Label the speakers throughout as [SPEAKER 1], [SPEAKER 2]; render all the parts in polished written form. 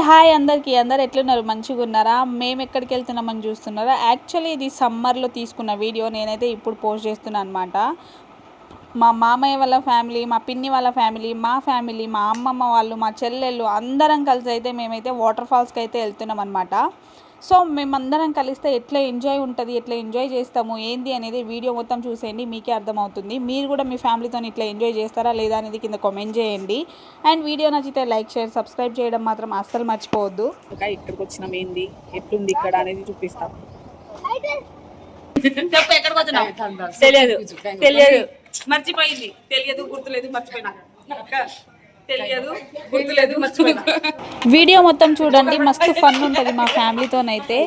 [SPEAKER 1] Hi అందరికీ, అందరు ఎట్లున్నారు? మంచిగా ఉన్నారా? మేము ఎక్కడికి వెళ్తున్నామని చూస్తున్నారా? యాక్చువల్లీ ఇది సమ్మర్లో తీసుకున్న వీడియో నేనైతే ఇప్పుడు పోస్ట్ చేస్తున్నాను అనమాట. మా మామయ్య వాళ్ళ ఫ్యామిలీ, మా పిన్ని వాళ్ళ ఫ్యామిలీ, మా ఫ్యామిలీ, మా అమ్మమ్మ వాళ్ళు, మా చెల్లెళ్ళు అందరం కలిసి అయితే మేమైతే వాటర్ ఫాల్స్కి అయితే వెళ్తున్నాం అనమాట. సో మేమందరం కలిస్తే ఎట్లా ఎంజాయ్ ఉంటుంది, ఎట్లా ఎంజాయ్ చేస్తాము ఏంది అనేది వీడియో మొత్తం చూసేయండి, మీకే అర్థమవుతుంది. మీరు కూడా మీ ఫ్యామిలీతో ఇట్లా ఎంజాయ్ చేస్తారా లేదా అనేది కింద కామెంట్ చేయండి. అండ్ వీడియో నచ్చితే లైక్, షేర్, సబ్స్క్రైబ్ చేయడం మాత్రం అస్సలు మర్చిపోవద్దు.
[SPEAKER 2] ఇంకా ఇక్కడికి వచ్చినాం, ఏంది ఎట్లుంది ఇక్కడ అనేది చూపిస్తాం. తెలియదు తెలియదు మర్చిపోయింది, తెలియదు గుర్తులేదు మర్చిపోయినా, తెలియదు గుర్తులేదు మర్చిపోయినా.
[SPEAKER 1] వీడియో మొత్తం చూడండి, మస్తు ఫన్ ఉంటుంది మా ఫ్యామిలీతోనైతే.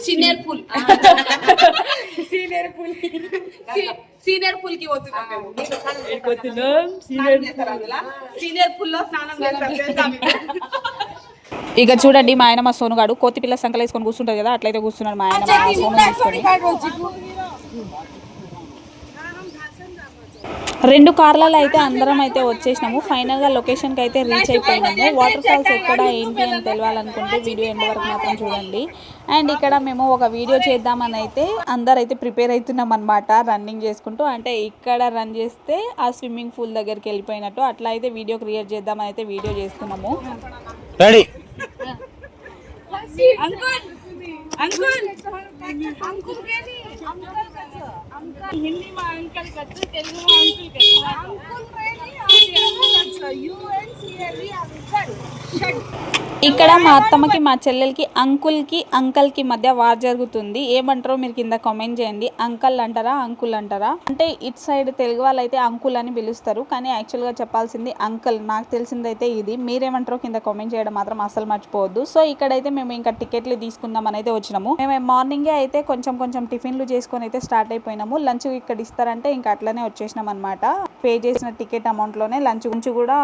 [SPEAKER 2] సీనియర్ పూల్ సీనియర్ పూల్ కి పోతున్నాం. సీనియర్ పూల్ లో స్నానం చేస్తాం.
[SPEAKER 1] ఇక చూడండి, మా ఆయన మా సోనుగాడు కోతి పిల్ల సంకలు వేసుకొని కూర్చుంటారు కదా, అట్లయితే కూర్చున్నాడు మా ఆయన. మా సోను తీసుకొని 2 కార్లలో అయితే అందరం అయితే వచ్చేసినాము. ఫైనల్గా లొకేషన్కి అయితే రీచ్ అయిపోయినాము. వాటర్ ఫాల్స్ ఎక్కడ ఏంటి అని తెలియాలనుకుంటే వీడియో ఎండ్ వరకు మాత్రం చూడండి. అండ్ ఇక్కడ మేము ఒక వీడియో చేద్దామని అయితే అందరైతే ప్రిపేర్ అవుతున్నాం అనమాట, రన్నింగ్ చేసుకుంటూ. అంటే ఇక్కడ రన్ చేస్తే ఆ స్విమ్మింగ్ పూల్ దగ్గరికి వెళ్ళిపోయినట్టు అట్లా అయితే వీడియో క్రియేట్ చేద్దామని అయితే వీడియో చేస్తున్నాము.
[SPEAKER 3] రెడీ
[SPEAKER 2] हिंदी में अंकल कच्चे, तेलुगु में अंकल
[SPEAKER 1] ఇక్కడ మా అత్తమ్మకి మా చెల్లెలకి అంకల్కి మధ్య వార్ జరుగుతుంది. ఏమంటారో మీరు కింద కామెంట్ చేయండి. అంకల్ అంటారా, అంకుల్ అంటారా? అంటే ఇట్ సైడ్ తెలుగు వాళ్ళు అయితే అంకుల్ అని పిలుస్తారు, కానీ యాక్చువల్గా చెప్పాల్సింది అంకల్. నాకు తెలిసిందైతే ఇది. మీరేమంటారో కింద కామెంట్ చేయడం మాత్రం అసలు మర్చిపోవద్దు. సో ఇక్కడైతే మేము ఇంకా టికెట్లు తీసుకుందామని అయితే వచ్చినాము. మేము మార్నింగే అయితే కొంచెం టిఫిన్లు చేసుకొని అయితే స్టార్ట్ అయిపోయినాము. లంచ్ ఇక్కడ ఇస్తారంటే ఇంకా అట్లనే వచ్చేసినాం అనమాట. పే చేసిన టికెట్ అమౌంట్లోనే లంచ్ కూడా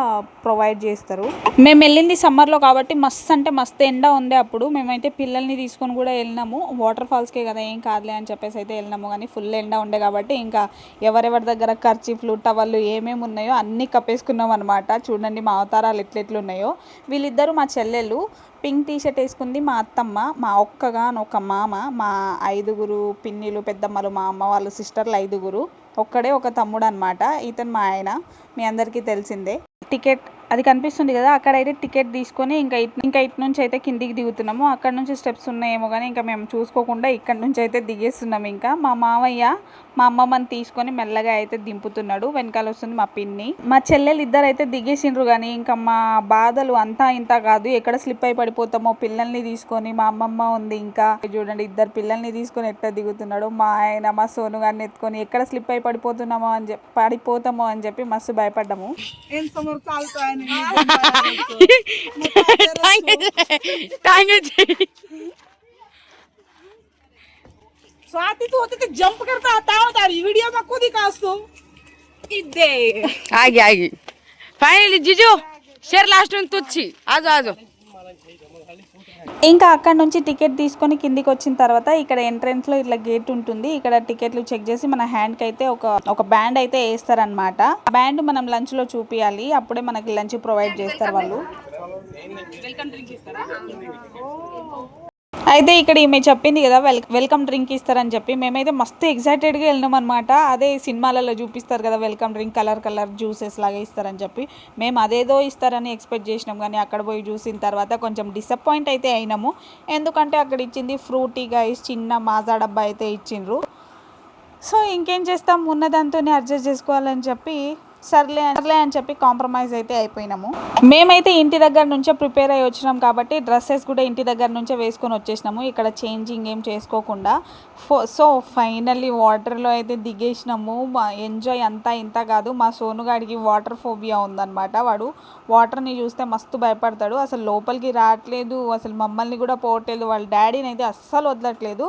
[SPEAKER 1] ప్రొవైడ్ చేస్తారు. మేము వెళ్ళింది సమ్మర్లో కాబట్టి మస్తు అంటే మస్తు ఎండ ఉంది. అప్పుడు మేమైతే పిల్లల్ని తీసుకొని కూడా వెళ్ళినాము. వాటర్ ఫాల్స్కే కదా, ఏం కాదులే అని చెప్పేసి అయితే వెళ్ళినాము. కానీ ఫుల్ ఎండ ఉండే కాబట్టి ఇంకా ఎవరెవరి దగ్గర కర్చీఫ్లు, టవళ్ళు ఏమేమి ఉన్నాయో అన్నీ కప్పేసుకున్నాం అనమాట. చూడండి మా అవతారాలు ఎట్లెట్లున్నాయో. వీళ్ళిద్దరూ మా చెల్లెళ్ళు. పింక్ టీషర్ట్ వేసుకుంది మా అత్తమ్మ, మా ఒక మామ, మా 5 పిన్నిలు, పెద్దమ్మలు, మా అమ్మ వాళ్ళు సిస్టర్లు 5. ఒక్కడే ఒక తమ్ముడు అనమాట. ఇతను మా ఆయన, మీ అందరికీ తెలిసిందే. టికెట్ అది కనిపిస్తుంది కదా, అక్కడైతే టికెట్ తీసుకొని ఇంకా ఇటు నుంచి అయితే కిందికి దిగుతున్నాము. అక్కడ నుంచి స్టెప్స్ ఉన్నాయేమో కానీ ఇంకా మేము చూసుకోకుండా ఇక్కడ నుంచి అయితే దిగేస్తున్నాము. ఇంకా మా మామయ్య మా అమ్మమ్మని తీసుకొని మెల్లగా అయితే దింపుతున్నాడు. వెనకాల వస్తుంది మా పిన్ని. మా చెల్లెలు ఇద్దరు అయితే దిగేసిండ్రు. కానీ ఇంకా మా బాధలు అంతా ఇంత కాదు. ఎక్కడ స్లిప్ అయి పడిపోతామో పిల్లల్ని తీసుకొని. మా అమ్మమ్మ ఉంది, ఇంకా చూడండి 2 పిల్లల్ని తీసుకొని ఎట్లా దిగుతున్నాడు. మా ఆయన మా సోను గారిని ఎత్తుకొని ఎక్కడ స్లిప్ అయి పడిపోతామో అని చెప్పి మస్తు భయపడ్డాము.
[SPEAKER 2] स्वाति तू होते तो जंप करता आता होता वीडियो में खुद ही कास्ट तो इदे
[SPEAKER 4] आगे फाइनली जीजू शेर लास्ट में तुच्छी आजो
[SPEAKER 1] ఇంకా అక్కడ నుంచి టికెట్ తీసుకొని కిందికి వచ్చిన తర్వాత ఇక్కడ ఎంట్రన్స్లో ఇట్లా గేట్ ఉంటుంది. ఇక్కడ టికెట్లు చెక్ చేసి మన హ్యాండ్కి అయితే ఒక బ్యాండ్ అయితే వేస్తారనమాట. ఆ బ్యాండ్ మనం లంచ్లో చూపించాలి, అప్పుడే మనకి లంచ్ ప్రొవైడ్ చేస్తారు వాళ్ళు. అయితే ఇక్కడ ఈమె చెప్పింది కదా వెల్కమ్ డ్రింక్ ఇస్తారని చెప్పి, మేమైతే మస్తు ఎక్సైటెడ్గా వెళ్ళినాం అనమాట. అదే సినిమాలలో చూపిస్తారు కదా వెల్కమ్ డ్రింక్, కలర్ జ్యూసెస్ లాగా ఇస్తారని చెప్పి. మేము అదేదో ఇస్తారని ఎక్స్పెక్ట్ చేసినాం, కానీ అక్కడ పోయి చూసిన తర్వాత కొంచెం డిసప్పాయింట్ అయితే అయినాము. ఎందుకంటే అక్కడ ఇచ్చింది ఫ్రూటీగా చిన్న మాజా డబ్బా అయితే ఇచ్చిండ్రు. సో ఇంకేం చేస్తాం, ఉన్నదాంతోనే అడ్జస్ట్ చేసుకోవాలని చెప్పి సర్లే అని చెప్పి కాంప్రమైజ్ అయితే అయిపోయినాము. మేమైతే ఇంటి దగ్గర నుంచే ప్రిపేర్ అయ్యి వచ్చినాం కాబట్టి డ్రెస్సెస్ కూడా ఇంటి దగ్గర నుంచే వేసుకొని వచ్చేసినాము, ఇక్కడ చేంజింగ్ ఏం చేసుకోకుండా. సో ఫైనల్లీ వాటర్లో అయితే దిగేసినాము. ఎంజాయ్ అంతా ఇంత కాదు. మా సోనుగాడికి వాటర్ ఫోబియా ఉందన్నమాట. వాడు వాటర్ని చూస్తే మస్తు భయపడతాడు. అసలు లోపలికి రావట్లేదు, అసలు మమ్మల్ని కూడా పోవట్లేదు, వాళ్ళ డాడీని అయితే అస్సలు వదలట్లేదు.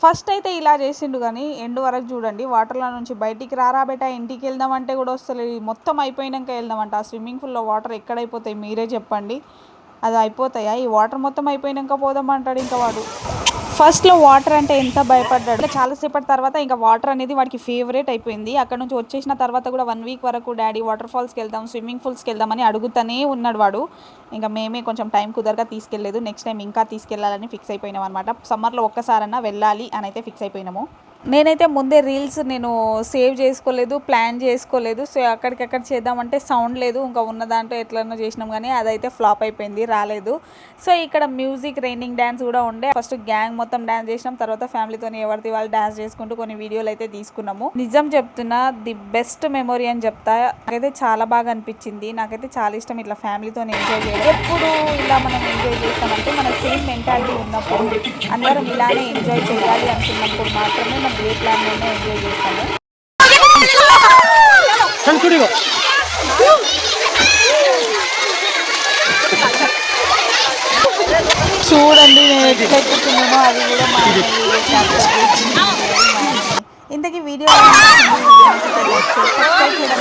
[SPEAKER 1] ఫస్ట్ అయితే ఇలా చేసిండు, కానీ ఎండ్ వరకు చూడండి. వాటర్లో నుంచి బయటికి రారా బేటా, ఇంటికి వెళ్దామంటే కూడా వస్తలేదు. మొత్తం అయిపోయినాక వెళ్దామంట. ఆ స్విమ్మింగ్ పూల్లో వాటర్ ఎక్కడైపోతాయి మీరే చెప్పండి, అది అయిపోతాయా? ఈ వాటర్ మొత్తం అయిపోయినాక పోదామంటాడు ఇంకా వాడు. ఫస్ట్లో వాటర్ అంటే ఎంత భయపడ్డాడు. చాలాసేపటి తర్వాత ఇంకా వాటర్ అనేది వాడికి ఫేవరెట్ అయిపోయింది. అక్కడ నుంచి వచ్చేసిన తర్వాత కూడా 1 వీక్ వరకు డాడీ వాటర్ ఫాల్స్కి వెళ్దాం, స్విమ్మింగ్ పూల్స్కి వెళ్దామని అడుగుతూనే ఉన్నాడు వాడు. ఇంకా మేమే కొంచెం టైం కుదరగా తీసుకెళ్ళలేదు. నెక్స్ట్ టైం ఇంకా తీసుకెళ్ళాలని ఫిక్స్ అయిపోయినాం అనమాట. సమ్మర్లో ఒక్కసారన్నా వెళ్ళాలి అని అయితే ఫిక్స్ అయిపోయినాము. నేనైతే ముందే రీల్స్ సేవ్ చేసుకోలేదు, ప్లాన్ చేసుకోలేదు. సో అక్కడికక్కడ చేద్దామంటే సౌండ్ లేదు. ఇంకా ఉన్న దాంట్లో ఎట్లనో చేసినాం కానీ అదైతే ఫ్లాప్ అయిపోయింది, రాలేదు. సో ఇక్కడ మ్యూజిక్, రైనింగ్ డ్యాన్స్ కూడా ఉండే. ఫస్ట్ గ్యాంగ్ మొత్తం డ్యాన్స్ చేసినాం, తర్వాత ఫ్యామిలీతో ఎవరిది వాళ్ళు డ్యాన్స్ చేసుకుంటూ కొన్ని వీడియోలు అయితే తీసుకున్నాము. నిజం చెప్తున్నా, ది బెస్ట్ మెమొరీ అని చెప్తా. నాకైతే చాలా బాగా అనిపించింది. నాకైతే చాలా ఇష్టం ఇట్లా ఫ్యామిలీతో ఎంజాయ్ చేయడం. ఎప్పుడు ఇలా మనం ఎంజాయ్ చేస్తామంటే మన సేమ్ మెంటాలిటీ ఉన్నప్పుడు, అందరం ఇలానే ఎంజాయ్ చేయాలి అనుకున్నప్పుడు మాత్రమే మనం ఏ ప్లాన్లోనే ఎంజాయ్ చేస్తాము. చూడండి నేను ఎట్లా ఎక్కుతున్నానో అది కూడా మా ఇంతకీ వీడియో సబ్స్క్రైబ్ చేయడం